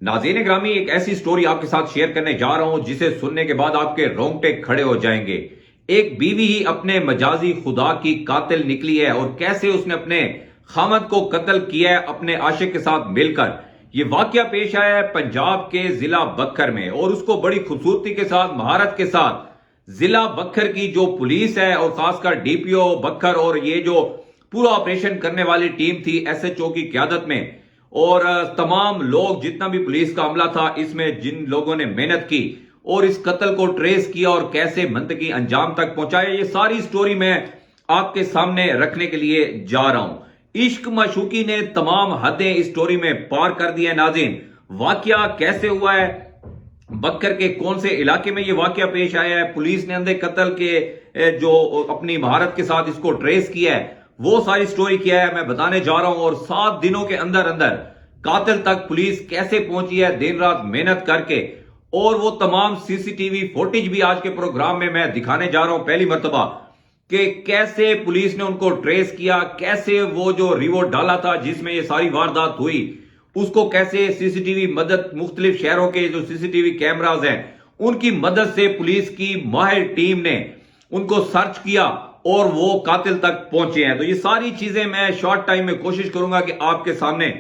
ناظرین گرامی، ایک ایسی سٹوری آپ کے ساتھ شیئر کرنے جا رہا ہوں جسے سننے کے بعد آپ کے رونگٹے کھڑے ہو جائیں گے۔ ایک بیوی ہی اپنے مجازی خدا کی قاتل نکلی ہے، اور کیسے اس نے اپنے خامد کو قتل کیا ہے اپنے عاشق کے ساتھ مل کر۔ یہ واقعہ پیش آیا ہے پنجاب کے ضلع بکھر میں، اور اس کو بڑی خوبصورتی کے ساتھ، مہارت کے ساتھ ضلع بکھر کی جو پولیس ہے، اور خاص کر ڈی پی او بکھر اور یہ جو پورا آپریشن کرنے والی ٹیم تھی ایس ایچ او کی قیادت میں، اور تمام لوگ جتنا بھی پولیس کا عملہ تھا، اس میں جن لوگوں نے محنت کی اور اس قتل کو ٹریس کیا اور کیسے منطقی انجام تک پہنچایا، یہ ساری سٹوری میں آپ کے سامنے رکھنے کے لیے جا رہا ہوں۔ عشق معشوقی نے تمام حدیں اس سٹوری میں پار کر دی ہیں۔ ناظرین، واقعہ کیسے ہوا ہے، بکر کے کون سے علاقے میں یہ واقعہ پیش آیا ہے، پولیس نے اندھے قتل کے جو اپنی مہارت کے ساتھ اس کو ٹریس کیا ہے، وہ ساری سٹوری کیا ہے میں بتانے جا رہا ہوں۔ اور 7 دنوں کے اندر اندر قاتل تک پولیس کیسے پہنچی ہے دن رات محنت کر کے، اور وہ تمام سی سی ٹی وی فوٹیج بھی آج کے پروگرام میں دکھانے جا رہا ہوں پہلی مرتبہ، کہ کیسے پولیس نے ان کو ٹریس کیا، کیسے وہ جو ریوٹ ڈالا تھا جس میں یہ ساری واردات ہوئی، اس کو کیسے سی سی ٹی وی مدد، مختلف شہروں کے جو سی سی ٹی وی کیمراز ہیں ان کی مدد سے پولیس کی ماہر ٹیم نے ان کو سرچ کیا اور وہ قاتل تک پہنچے ہیں۔ تو یہ ساری چیزیں میں شارٹ ٹائم میں کوشش کروں گا کہ آپ کے سامنے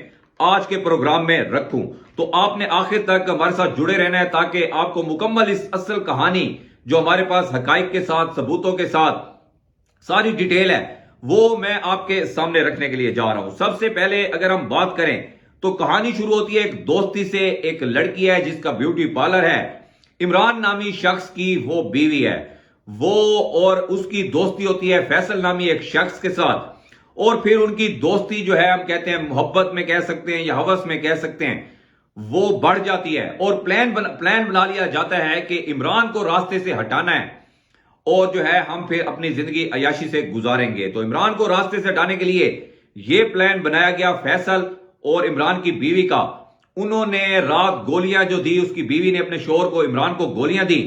آج کے پروگرام میں رکھوں، تو آپ نے آخر تک ہمارے ساتھ جڑے رہنا ہے تاکہ آپ کو مکمل اس اصل کہانی جو ہمارے پاس حقائق کے ساتھ، ثبوتوں کے ساتھ ساری ڈیٹیل ہے، وہ میں آپ کے سامنے رکھنے کے لیے جا رہا ہوں۔ سب سے پہلے اگر ہم بات کریں تو کہانی شروع ہوتی ہے ایک دوستی سے۔ ایک لڑکی ہے جس کا بیوٹی پارلر ہے، عمران نامی شخص کی وہ بیوی ہے وہ، اور اس کی دوستی ہوتی ہے فیصل نامی ایک شخص کے ساتھ، اور پھر ان کی دوستی جو ہے ہم کہتے ہیں محبت میں کہہ سکتے ہیں یا ہوس میں کہہ سکتے ہیں، وہ بڑھ جاتی ہے، اور پلان بنا لیا جاتا ہے کہ عمران کو راستے سے ہٹانا ہے، اور جو ہے ہم پھر اپنی زندگی عیاشی سے گزاریں گے۔ تو عمران کو راستے سے ہٹانے کے لیے یہ پلان بنایا گیا فیصل اور عمران کی بیوی کا۔ انہوں نے رات گولیاں جو دی، اس کی بیوی نے اپنے شوہر کو، عمران کو گولیاں دی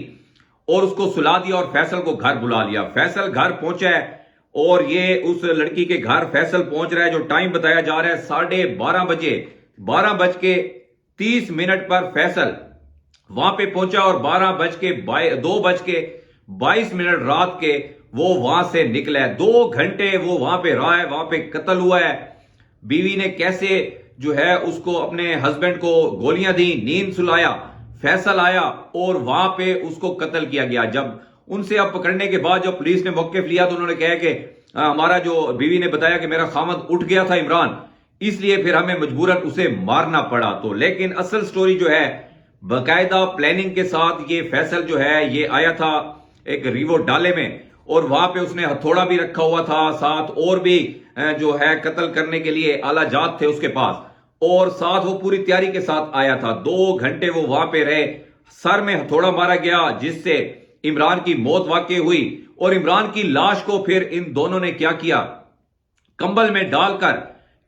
اور اس کو سلا دیا، اور فیصل کو گھر بلا لیا۔ فیصل گھر پہنچا ہے، اور یہ اس لڑکی کے گھر فیصل پہنچ رہا ہے، جو ٹائم بتایا جا رہا ہے 12:30 بجے، 12:30 پر فیصل وہاں پہ پہنچا، اور 2:22 رات کے وہ وہاں سے نکلا ہے۔ 2 گھنٹے وہ وہاں پہ رہا ہے، وہاں پہ قتل ہوا ہے۔ بیوی نے کیسے جو ہے اس کو، اپنے ہسبینڈ کو گولیاں دی، نیند سلایا، فیصل آیا اور وہاں پہ اس کو قتل کیا گیا۔ جب ان سے اب پکڑنے کے بعد جب پولیس نے موقف لیا تو انہوں نے کہا کہ ہمارا جو بیوی نے بتایا کہ میرا خامد اٹھ گیا تھا عمران، اس لیے پھر ہمیں مجبوراً اسے مارنا پڑا۔ تو لیکن اصل سٹوری جو ہے باقاعدہ پلاننگ کے ساتھ، یہ فیصل جو ہے یہ آیا تھا ایک ریوو ڈالے میں، اور وہاں پہ اس نے ہتھوڑا بھی رکھا ہوا تھا، ساتھ اور بھی جو ہے قتل کرنے کے لیے آلہ جات تھے اس کے پاس، اور ساتھ وہ پوری تیاری کے ساتھ آیا تھا۔ 2 گھنٹے وہ وہاں پہ رہے، سر میں ہتھوڑا مارا گیا جس سے عمران کی موت واقع ہوئی، اور عمران کی لاش کو پھر ان دونوں نے کیا کیا، کمبل میں ڈال کر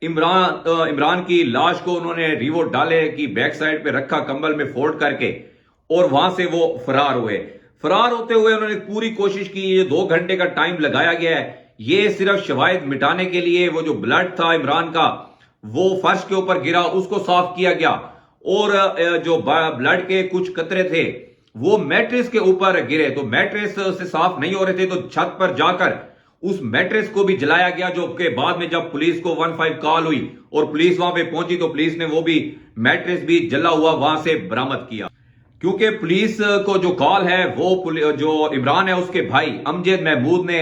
عمران کی لاش کو انہوں نے ریوو ڈالے کی بیک سائڈ پہ رکھا، کمبل میں فولڈ کر کے، اور وہاں سے وہ فرار ہوئے۔ فرار ہوتے ہوئے انہوں نے پوری کوشش کی، یہ 2 گھنٹے کا ٹائم لگایا گیا ہے، یہ صرف شواہد مٹانے کے لیے۔ وہ جو بلڈ تھا عمران کا وہ فرش کے اوپر گرا، اس کو صاف کیا گیا، اور جو بلڈ کے کچھ قطرے تھے وہ میٹرس کے اوپر گرے، تو میٹرس سے صاف نہیں ہو رہے تھے، تو چھت پر جا کر اس میٹرس کو بھی جلایا گیا، جو کہ بعد میں جب پولیس کو 15 کال ہوئی اور پولیس وہاں پہ پہنچی تو پولیس نے وہ بھی میٹرس بھی جلا ہوا وہاں سے برآمد کیا۔ کیونکہ پولیس کو جو کال ہے وہ جو عمران ہے اس کے بھائی امجد محمود نے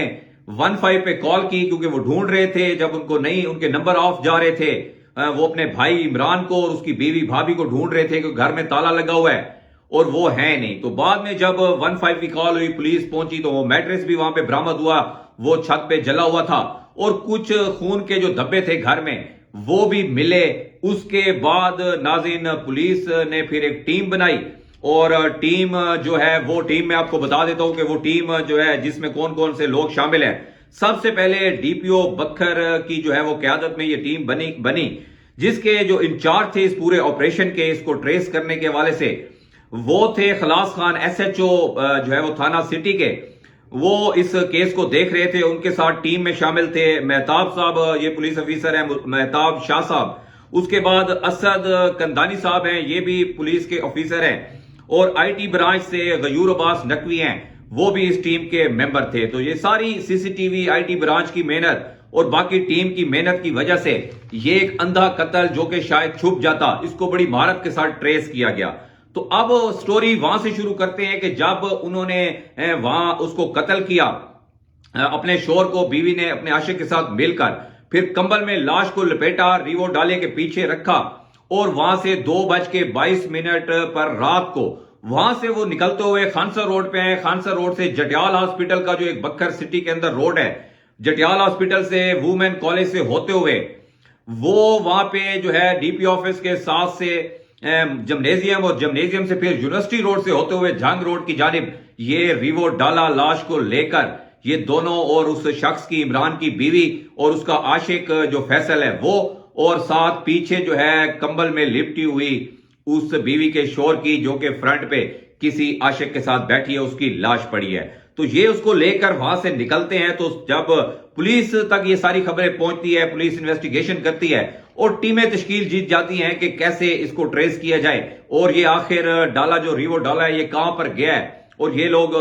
15 پہ کال کی، کیونکہ وہ ڈھونڈ رہے تھے، جب ان کو نہیں، ان کے نمبر آف جا رہے تھے، وہ اپنے بھائی عمران کو اور اس کی بیوی بھابھی کو ڈھونڈ رہے تھے کہ گھر میں تالا لگا ہوا ہے اور وہ ہے نہیں۔ تو بعد میں جب 15 کی کال ہوئی، پولیس پہنچی، تو وہ میٹرس بھی وہاں پہ برآمد ہوا، وہ چھت پہ جلا ہوا تھا، اور کچھ خون کے جو دھبے تھے گھر میں وہ بھی ملے۔ اس کے بعد ناظرین پولیس نے پھر ایک ٹیم بنائی، اور ٹیم جو ہے وہ ٹیم میں آپ کو بتا دیتا ہوں کہ وہ ٹیم جو ہے جس میں کون کون سے لوگ شامل ہیں۔ سب سے پہلے ڈی پی او بکھر کی جو ہے وہ قیادت میں یہ ٹیم بنی، جس کے جو انچارج تھے اس پورے آپریشن کے، اس کو ٹریس کرنے کے حوالے سے، وہ تھے خلاص خان، ایس ایچ او جو ہے وہ تھانہ سٹی کے، وہ اس کیس کو دیکھ رہے تھے۔ ان کے ساتھ ٹیم میں شامل تھے مہتاب صاحب، یہ پولیس افیسر ہیں مہتاب شاہ صاحب، اس کے بعد اسد کندانی صاحب ہیں، یہ بھی پولیس کے آفیسر ہیں، اور آئی ٹی برانچ سے غیور عباس نقوی ہیں، وہ بھی اس ٹیم کے ممبر تھے۔ تو یہ ساری C C T V, I T branch کی محنت اور باقی ٹیم کی محنت کی وجہ سے یہ ایک اندھا قتل جو کہ شاید چھپ جاتا، اس کو بڑی مہارت کے ساتھ ٹریس کیا گیا۔ تو اب سٹوری وہاں سے شروع کرتے ہیں کہ جب انہوں نے وہاں اس کو قتل کیا، اپنے شوہر کو، بیوی نے اپنے عاشق کے ساتھ مل کر پھر کمبل میں لاش کو لپیٹا، ریوو ڈالے کے پیچھے رکھا، اور وہاں سے 2:22 پر رات کو وہاں سے وہ نکلتے ہوئے خانسر روڈ پہ ہیں۔ خانسر روڈ سے جٹیال ہاسپٹل کا جو ایک بکھر سٹی کے اندر روڈ ہے، جٹیال ہاسپٹل سے وومن کالج سے ہوتے ہوئے وہ وہاں پہ جو ہے ڈی پی آفس کے ساتھ سے جمنیزیم، اور جمنیزیم سے پھر یونیورسٹی روڈ سے ہوتے ہوئے جھنگ روڈ کی جانب یہ ریوو ڈالا لاش کو لے کر، یہ دونوں اور اس شخص کی، عمران کی بیوی اور اس کا عاشق جو فیصل ہے وہ، اور ساتھ پیچھے جو ہے کمبل میں لپٹی ہوئی اس بیوی کے شوہر کی جو کہ فرنٹ پہ کسی عاشق کے ساتھ بیٹھی ہے، اس کی لاش پڑی ہے۔ تو یہ اس کو لے کر وہاں سے نکلتے ہیں۔ تو جب پولیس تک یہ ساری خبریں پہنچتی ہے، پولیس انویسٹیگیشن کرتی ہے اور ٹیمیں تشکیل جیت جاتی ہیں کہ کیسے اس کو ٹریس کیا جائے، اور یہ آخر ڈالا جو ریوو ڈالا ہے یہ کہاں پر گیا ہے اور یہ لوگ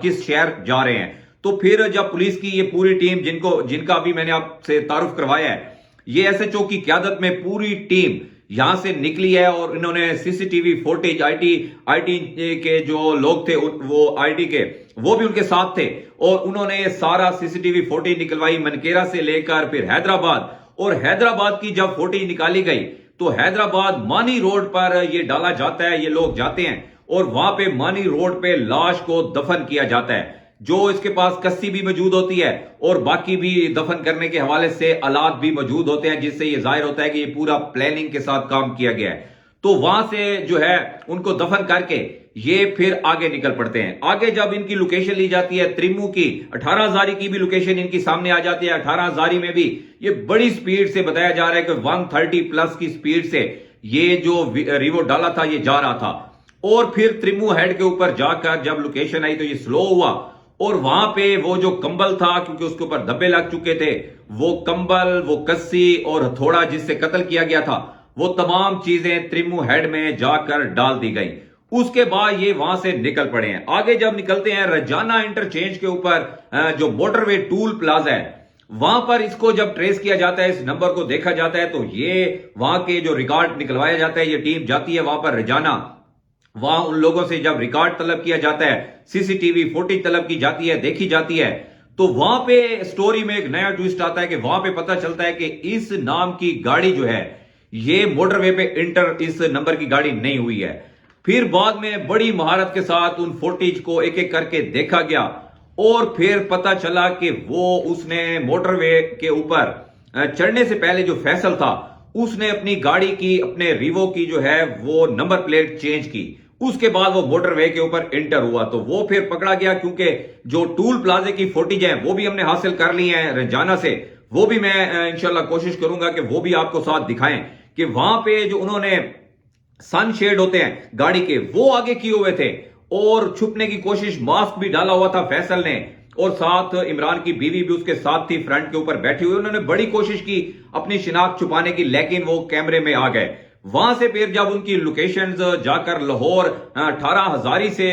کس شہر جا رہے ہیں۔ تو پھر جب پولیس کی یہ پوری ٹیم جن کا بھی میں نے آپ سے تعارف کروایا ہے، یہ ایس ایچ او کی قیادت میں پوری ٹیم یہاں سے نکلی ہے، اور انہوں نے C C T V footage, I T کے جو لوگ تھے وہ آئی ٹی کے وہ بھی ان کے ساتھ تھے، اور انہوں نے سارا سی سی ٹی وی فوٹیج نکلوائی منکیرا سے لے کر پھر حیدرآباد، اور حیدرآباد کی جب فوٹیج نکالی گئی تو حیدرآباد مانی روڈ پر یہ ڈالا جاتا ہے، یہ لوگ جاتے ہیں اور وہاں پہ مانی روڈ پہ لاش کو دفن کیا جاتا ہے، جو اس کے پاس کسی بھی موجود ہوتی ہے اور باقی بھی دفن کرنے کے حوالے سے آلات بھی موجود ہوتے ہیں، جس سے یہ ظاہر ہوتا ہے کہ یہ پورا پلاننگ کے ساتھ کام کیا گیا ہے۔ تو وہاں سے جو ہے ان کو دفن کر کے یہ پھر آگے نکل پڑتے ہیں۔ آگے جب ان کی لوکیشن لی جاتی ہے تریمو کی، 18 ہزاری کی بھی لوکیشن ان کی سامنے آ جاتی ہے۔ 18 ہزاری میں بھی یہ بڑی سپیڈ سے بتایا جا رہا ہے کہ 130 پلس کی سپیڈ سے یہ جو ریوو ڈالا تھا یہ جا رہا تھا، اور پھر تریمو ہیڈ کے اوپر جا کر جب لوکیشن آئی تو یہ سلو ہوا، اور وہاں پہ وہ جو کمبل تھا کیونکہ اس کے اوپر دھبے لگ چکے تھے، وہ کمبل، وہ کسی اور ہتھوڑا جس سے قتل کیا گیا تھا، وہ تمام چیزیں تریمو ہیڈ میں جا کر ڈال دی گئی۔ اس کے بعد یہ وہاں سے نکل پڑے ہیں۔ آگے جب نکلتے ہیں رجانہ انٹرچینج کے اوپر جو موٹر وے ٹول پلازا ہے، وہاں پر اس کو جب ٹریس کیا جاتا ہے، اس نمبر کو دیکھا جاتا ہے، تو یہ وہاں کے جو ریکارڈ نکلوایا جاتا ہے، یہ ٹیم جاتی ہے وہاں پر رجانہ، وہاں ان لوگوں سے جب ریکارڈ طلب کیا جاتا ہے، سی سی ٹی وی فوٹیج طلب کی جاتی ہے، دیکھی جاتی ہے، تو وہاں پہ سٹوری میں ایک نیا ٹویسٹ آتا ہے کہ وہاں پہ پتہ چلتا ہے کہ اس نام کی گاڑی جو ہے یہ موٹر وے پہ انٹر اس نمبر کی گاڑی نہیں ہوئی ہے۔ پھر بعد میں بڑی مہارت کے ساتھ ان فوٹیج کو ایک ایک کر کے دیکھا گیا، اور پھر پتہ چلا کہ وہ اس نے موٹر وے کے اوپر چڑھنے سے پہلے جو فیصل تھا اس نے اپنی گاڑی کی، اپنے ریوو کی جو ہے وہ نمبر پلیٹ چینج کی، اس کے بعد وہ موٹر وے کے اوپر انٹر ہوا، تو وہ پھر پکڑا گیا۔ کیونکہ جو ٹول پلازے کی فوٹیج ہیں وہ بھی ہم نے حاصل کر لی ہیں رجانہ سے، وہ بھی میں انشاءاللہ کوشش کروں گا کہ وہ بھی آپ کو ساتھ دکھائیں کہ وہاں پہ جو انہوں نے سن شیڈ ہوتے ہیں گاڑی کے وہ آگے کیے ہوئے تھے، اور چھپنے کی کوشش، ماسک بھی ڈالا ہوا تھا فیصل نے، اور ساتھ عمران کی بیوی بھی اس کے ساتھ تھی فرنٹ کے اوپر بیٹھی ہوئی۔ انہوں نے بڑی کوشش کی اپنی شناخت چھپانے کی، لیکن وہ کیمرے میں آ گئے۔ وہاں سے پھر جب ان کی لوکیشنز جا کر لاہور 18 ہزاری سے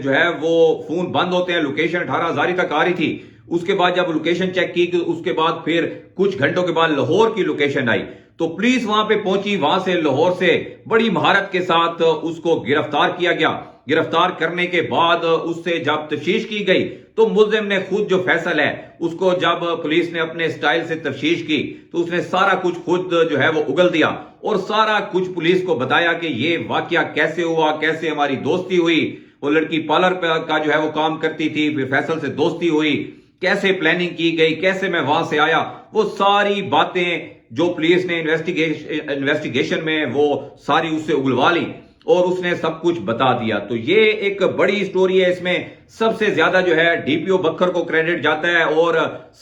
جو ہے وہ فون بند ہوتے ہیں، لوکیشن 18 ہزاری تک آ رہی تھی، اس کے بعد جب لوکیشن چیک کی، اس کے بعد پھر کچھ گھنٹوں کے بعد لاہور کی لوکیشن آئی، تو پولیس وہاں پہ پہنچی، وہاں سے لاہور سے بڑی مہارت کے ساتھ اس کو گرفتار کیا گیا۔ گرفتار کرنے کے بعد اس سے جب تفتیش کی گئی تو ملزم نے خود، جو فیصل ہے، اس کو جب پولیس نے اپنے سٹائل سے تفتیش کی تو اس نے سارا کچھ خود جو ہے وہ اگل دیا، اور سارا کچھ پولیس کو بتایا کہ یہ واقعہ کیسے ہوا، کیسے ہماری دوستی ہوئی، وہ لڑکی پارلر کا جو ہے وہ کام کرتی تھی، پھر فیصل سے دوستی ہوئی، کیسے پلاننگ کی گئی، کیسے میں وہاں سے آیا، وہ ساری باتیں جو پولیس نے انویسٹیگیشن میں وہ ساری اس سے اگلوا لی، اور اس نے سب کچھ بتا دیا۔ تو یہ ایک بڑی سٹوری ہے، اس میں سب سے زیادہ جو ہے ڈی پی او بکھر کو کریڈٹ جاتا ہے، اور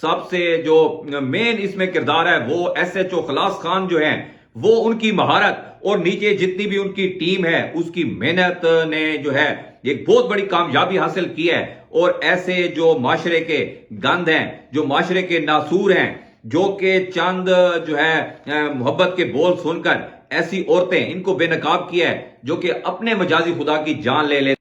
سب سے جو مین اس میں کردار ہے وہ ایس ایچ او خلاص خان جو ہیں، وہ ان کی مہارت اور نیچے جتنی بھی ان کی ٹیم ہے اس کی محنت نے جو ہے ایک بہت بڑی کامیابی حاصل کی ہے۔ اور ایسے جو معاشرے کے گند ہیں، جو معاشرے کے ناسور ہیں، جو کہ چند جو ہے محبت کے بول سن کر ایسی عورتیں ان کو بے نقاب کیا ہے جو کہ اپنے مجازی خدا کی جان لے